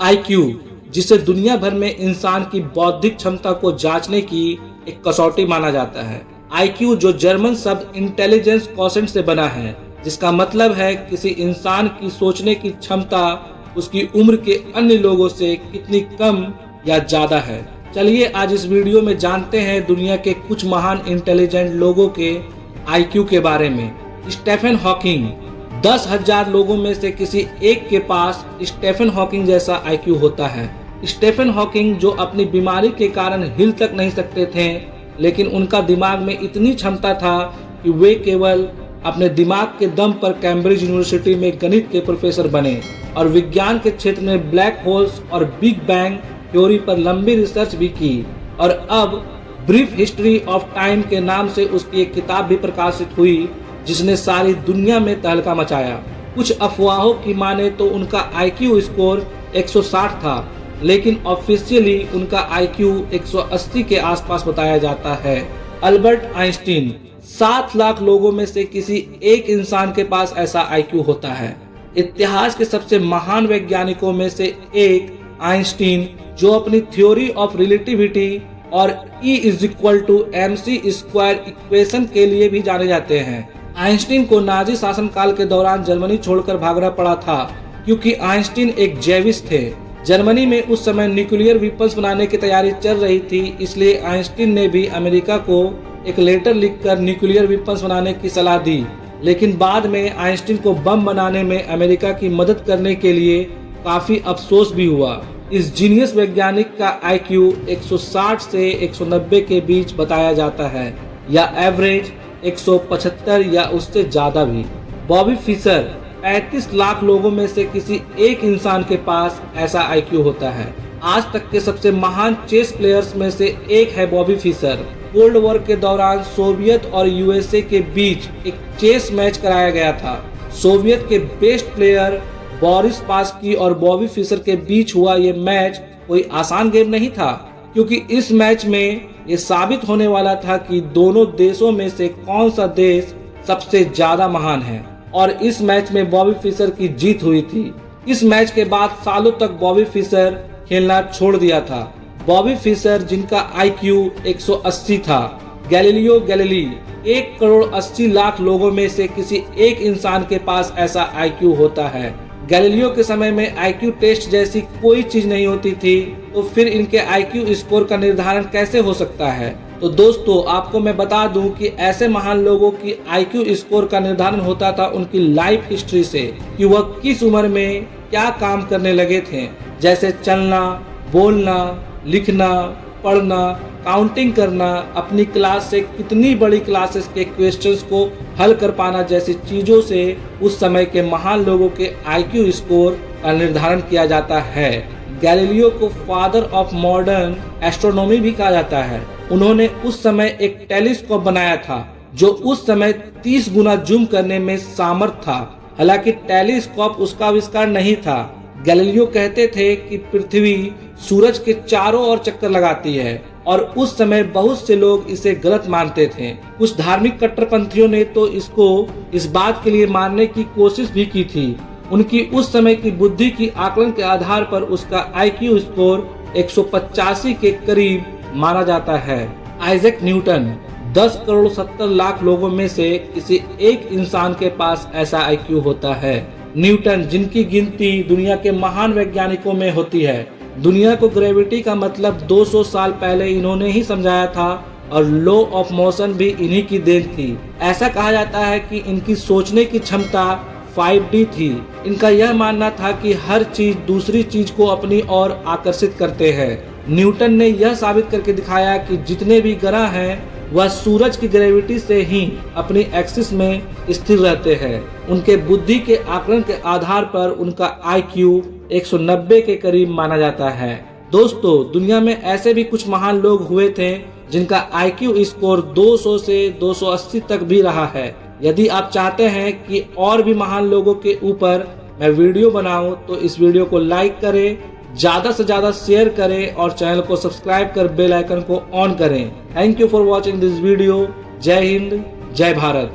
IQ, जिसे दुनिया भर में इंसान की बौद्धिक क्षमता को जांचने की एक कसौटी माना जाता है। आईक्यू, जो जर्मन शब्द इंटेलिजेंस क्वोशिएंट से बना है, जिसका मतलब है किसी इंसान की सोचने की क्षमता उसकी उम्र के अन्य लोगों से कितनी कम या ज्यादा है। चलिए आज इस वीडियो में जानते हैं दुनिया के कुछ महान इंटेलिजेंट लोगों के आईक्यू के बारे में। स्टीफन हॉकिंग, 10,000 लोगों में से किसी एक के पास स्टीफन हॉकिंग जैसा आईक्यू होता है। स्टीफन हॉकिंग, जो अपनी बीमारी के कारण हिल तक नहीं सकते थे, लेकिन उनका दिमाग में इतनी क्षमता था कि वे केवल अपने दिमाग के दम पर कैम्ब्रिज यूनिवर्सिटी में गणित के प्रोफेसर बने और विज्ञान के क्षेत्र में ब्लैक होल्स और बिग बैंग थ्योरी पर लंबी रिसर्च भी की। और अब ब्रीफ हिस्ट्री ऑफ टाइम के नाम से उसकी एक किताब भी प्रकाशित हुई, जिसने सारी दुनिया में तहलका मचाया। कुछ अफवाहों की माने तो उनका आईक्यू स्कोर 160 था, लेकिन ऑफिशियली उनका आईक्यू 180 के आसपास बताया जाता है। अल्बर्ट आइंस्टीन, 7 लाख लोगों में से किसी एक इंसान के पास ऐसा आईक्यू होता है। इतिहास के सबसे महान वैज्ञानिकों में से एक आइंस्टीन, जो अपनी थ्योरी ऑफ रिलेटिविटी और E=mc² इक्वेशन के लिए भी जाने जाते हैं। आइंस्टीन को नाजी शासनकाल के दौरान जर्मनी छोड़कर भागना पड़ा था, क्योंकि आइंस्टीन एक जैविस्ट थे। जर्मनी में उस समय न्यूक्लियर वेपन्स बनाने की तैयारी चल रही थी, इसलिए आइंस्टीन ने भी अमेरिका को एक लेटर लिखकर न्यूक्लियर वेपन्स बनाने की सलाह दी। लेकिन बाद में आइंस्टीन को बम बनाने में अमेरिका की मदद करने के लिए काफी अफसोस भी हुआ। इस जीनियस वैज्ञानिक का आईक्यू 160 से 190 के बीच बताया जाता है, या एवरेज 175 या उससे ज्यादा भी। बॉबी फिशर, 35 लाख लोगों में से किसी एक इंसान के पास ऐसा आईक्यू होता है। आज तक के सबसे महान चेस प्लेयर्स में से एक है बॉबी फिशर। कोल्ड वॉर के दौरान सोवियत और यूएसए के बीच एक चेस मैच कराया गया था। सोवियत के बेस्ट प्लेयर बोरिस स्पासकी और बॉबी फिशर के बीच हुआ ये मैच कोई आसान गेम नहीं था, क्योंकि इस मैच में ये साबित होने वाला था कि दोनों देशों में से कौन सा देश सबसे ज्यादा महान है। और इस मैच में बॉबी फिशर की जीत हुई थी। इस मैच के बाद सालों तक बॉबी फिशर खेलना छोड़ दिया था। बॉबी फिशर, जिनका आईक्यू 180 था। गैलीलियो गैलीली, 1,80,00,000 लोगों में से किसी एक इंसान के पास ऐसा आईक्यू होता है। गैलीलियो के समय में आईक्यू टेस्ट जैसी कोई चीज नहीं होती थी, तो फिर इनके आईक्यू स्कोर का निर्धारण कैसे हो सकता है? तो दोस्तों, आपको मैं बता दूं कि ऐसे महान लोगों की आईक्यू स्कोर का निर्धारण होता था उनकी लाइफ हिस्ट्री से, कि वह किस उम्र में क्या काम करने लगे थे, जैसे चलना, बोलना, लिखना, पढ़ना, काउंटिंग करना, अपनी क्लास से कितनी बड़ी क्लासेस के क्वेश्चंस को हल कर पाना जैसी चीजों से उस समय के महान लोगों के आईक्यू स्कोर का निर्धारण किया जाता है। गैलीलियो को फादर ऑफ मॉडर्न एस्ट्रोनॉमी भी कहा जाता है। उन्होंने उस समय एक टेलीस्कोप बनाया था, जो उस समय 30 गुना जूम करने में सामर्थ था। हालांकि टेलीस्कोप उसका आविष्कार नहीं था। गैलीलियो कहते थे कि पृथ्वी सूरज के चारों ओर चक्कर लगाती है, और उस समय बहुत से लोग इसे गलत मानते थे। कुछ धार्मिक कट्टरपंथियों ने तो इसको इस बात के लिए मानने की कोशिश भी की थी। उनकी उस समय की बुद्धि की आकलन के आधार पर उसका आईक्यू स्कोर 185 के करीब माना जाता है। आइजैक न्यूटन, 10,70,00,000 लोगों में से किसी एक इंसान के पास ऐसा आईक्यू होता है। न्यूटन, जिनकी गिनती दुनिया के महान वैज्ञानिकों में होती है। दुनिया को ग्रेविटी का मतलब 200 साल पहले इन्होंने ही समझाया था, और लॉ ऑफ मोशन भी इन्हीं की देन थी। ऐसा कहा जाता है कि इनकी सोचने की क्षमता 5D थी। इनका यह मानना था कि हर चीज दूसरी चीज को अपनी ओर आकर्षित करते हैं। न्यूटन ने यह साबित करके दिखाया कि जितने भी ग्रह हैं वह सूरज की ग्रेविटी से ही अपनी एक्सिस में स्थिर रहते हैं। उनके बुद्धि के आकलन के आधार पर उनका आईक्यू 190 के करीब माना जाता है। दोस्तों, दुनिया में ऐसे भी कुछ महान लोग हुए थे जिनका आईक्यू स्कोर 200 से 280 तक भी रहा है। यदि आप चाहते हैं कि और भी महान लोगों के ऊपर मैं वीडियो बनाऊं, तो इस वीडियो को लाइक करें, ज्यादा से ज्यादा शेयर करें और चैनल को सब्सक्राइब कर बेल आइकन को ऑन करें। Thank you for watching this video. जय हिंद, जय भारत।